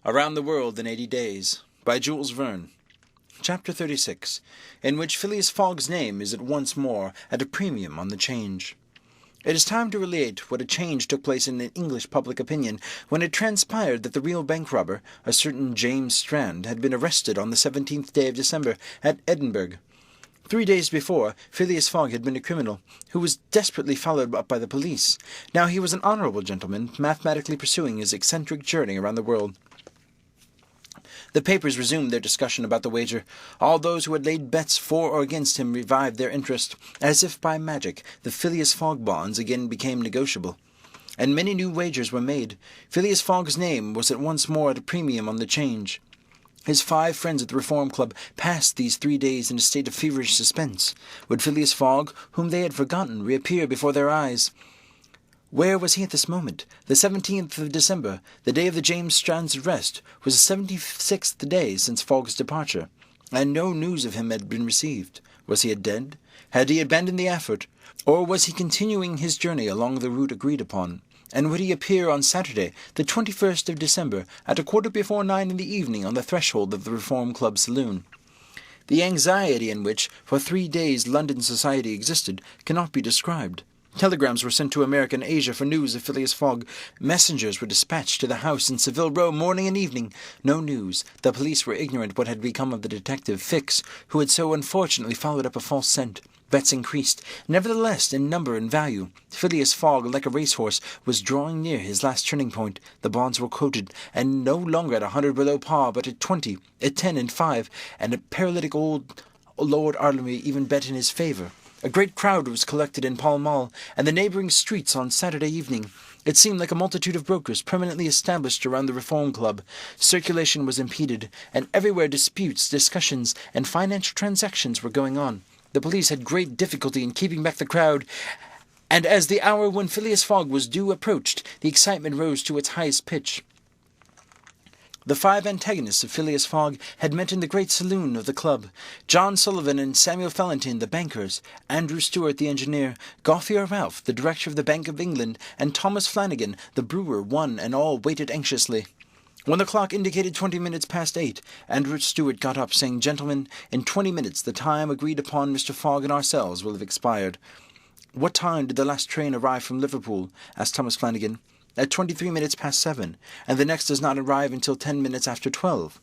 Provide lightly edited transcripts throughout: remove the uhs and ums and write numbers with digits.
Around the World in 80 Days, by Jules Verne. Chapter 36, in which Phileas Fogg's name is at once more at a premium on the change. It is time to relate what a change took place in English public opinion when it transpired that the real bank robber, a certain James Strand, had been arrested on the 17th day of December at Edinburgh. 3 days before, Phileas Fogg had been a criminal, who was desperately followed up by the police. Now he was an honourable gentleman, mathematically pursuing his eccentric journey around the world. The papers resumed their discussion about the wager. All those who had laid bets for or against him revived their interest. As if by magic, the Phileas Fogg bonds again became negotiable, and many new wagers were made. Phileas Fogg's name was at once more at a premium on the change. His 5 friends at the Reform Club passed these 3 days in a state of feverish suspense. Would Phileas Fogg, whom they had forgotten, reappear before their eyes? Where was he at this moment? The 17th of December, the day of the James Strand's arrest, was the 76th day since Fogg's departure, and no news of him had been received. Was he dead? Had he abandoned the effort? Or was he continuing his journey along the route agreed upon? And would he appear on Saturday, the 21st of December, at 9:15 in the evening on the threshold of the Reform Club saloon? The anxiety in which, for 3 days, London society existed cannot be described. Telegrams were sent to America and Asia for news of Phileas Fogg. Messengers were dispatched to the house in Savile Row morning and evening. No news. The police were ignorant what had become of the detective Fix, who had so unfortunately followed up a false scent. Bets increased, nevertheless, in number and value. Phileas Fogg, like a racehorse, was drawing near his last turning point. The bonds were quoted, and no longer at 100 below par, but at 20, at 10 and 5, and a paralytic old Lord Arlemy even bet in his favour. A great crowd was collected in Pall Mall and the neighbouring streets on Saturday evening. It seemed like a multitude of brokers permanently established around the Reform Club. Circulation was impeded, and everywhere disputes, discussions, and financial transactions were going on. The police had great difficulty in keeping back the crowd, and as the hour when Phileas Fogg was due approached, the excitement rose to its highest pitch. The 5 antagonists of Phileas Fogg had met in the great saloon of the club. John Sullivan and Samuel Fallentin, the bankers, Andrew Stewart, the engineer, Gothier Ralph, the director of the Bank of England, and Thomas Flanagan, the brewer, one and all waited anxiously. When the clock indicated 20 minutes past 8, Andrew Stewart got up, saying, "Gentlemen, in 20 minutes the time agreed upon Mr. Fogg and ourselves will have expired." "What time did the last train arrive from Liverpool?" asked Thomas Flanagan. "At 23 minutes past 7, and the next does not arrive until 10 minutes after 12.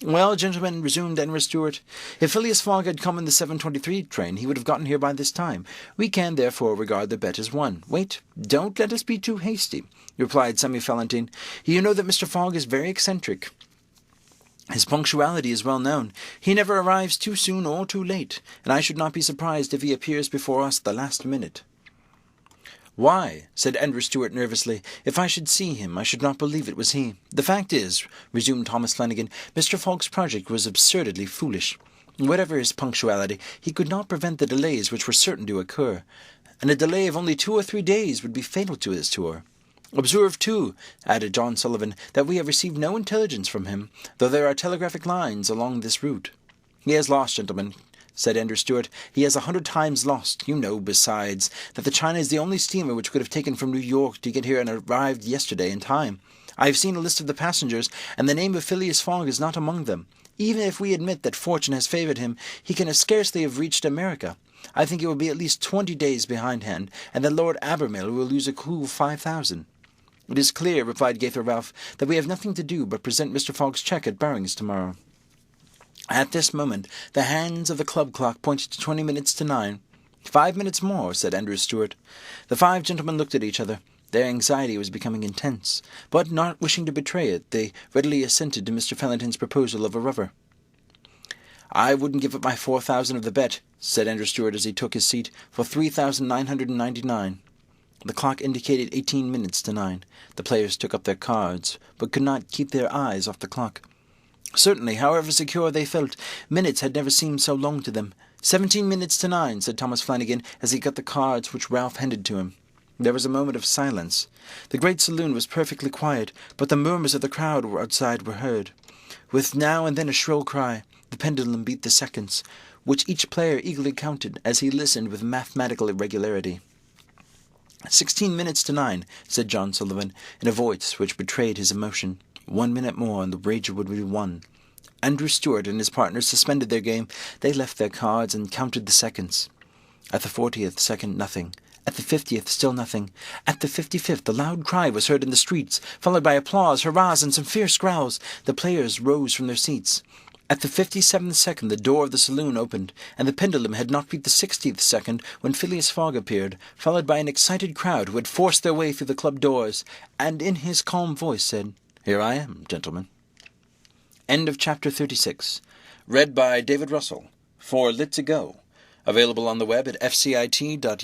"Well, gentlemen," resumed Andrew Stewart, "if Phileas Fogg had come in the 7:23 train, he would have gotten here by this time. We can, therefore, regard the bet as won." "Wait, don't let us be too hasty," replied Samuel Fallentin. "You know that Mr. Fogg is very eccentric. His punctuality is well known. He never arrives too soon or too late, and I should not be surprised if he appears before us at the last minute." "Why," said Andrew Stewart nervously, "if I should see him, I should not believe it was he." "The fact is," resumed Thomas Flanagan, "Mr. Fogg's project was absurdly foolish. Whatever his punctuality, he could not prevent the delays which were certain to occur, and a delay of only 2 or 3 days would be fatal to his tour. Observe, too," added John Sullivan, "that we have received no intelligence from him, though there are telegraphic lines along this route." "He has lost, gentlemen," said Andrew Stewart. "He has 100 times lost. You know, besides, that the China is the only steamer which could have taken from New York to get here and arrived yesterday in time. I have seen a list of the passengers, and the name of Phileas Fogg is not among them. Even if we admit that fortune has favoured him, he can scarcely have reached America. I think it will be at least 20 days behindhand, and that Lord Abermale will lose a crew of 5,000. "It is clear," replied Gothier Ralph, "that we have nothing to do but present Mr. Fogg's cheque at Barings tomorrow." At this moment, the hands of the club clock pointed to 20 minutes to 9. 5 minutes more," said Andrew Stewart. The 5 gentlemen looked at each other. Their anxiety was becoming intense, but not wishing to betray it, they readily assented to Mr. Fallentin's proposal of a rubber. "I wouldn't give up my 4,000 of the bet," said Andrew Stewart as he took his seat, "for 3,999. The clock indicated 18 minutes to 9. The players took up their cards, but could not keep their eyes off the clock. Certainly, however secure they felt, minutes had never seemed so long to them. 17 minutes to 9, said Thomas Flanagan, as he got the cards which Ralph handed to him. There was a moment of silence. The great saloon was perfectly quiet, but the murmurs of the crowd outside were heard. With now and then a shrill cry, the pendulum beat the seconds, which each player eagerly counted as he listened with mathematical irregularity. 16 minutes to 9, said John Sullivan, in a voice which betrayed his emotion. 1 minute more and the wager would be won. Andrew Stewart and his partners suspended their game. They left their cards and counted the seconds. At the 40th second, nothing. At the 50th, still nothing. At the 55th, a loud cry was heard in the streets, followed by applause, hurrahs, and some fierce growls. The players rose from their seats. At the 57th second, the door of the saloon opened, and the pendulum had not beat the 60th second when Phileas Fogg appeared, followed by an excited crowd who had forced their way through the club doors, and in his calm voice said, "Here I am, gentlemen." End of Chapter 36. Read by David Russell for Lit2Go. Available on the web at fcit.usf.edu.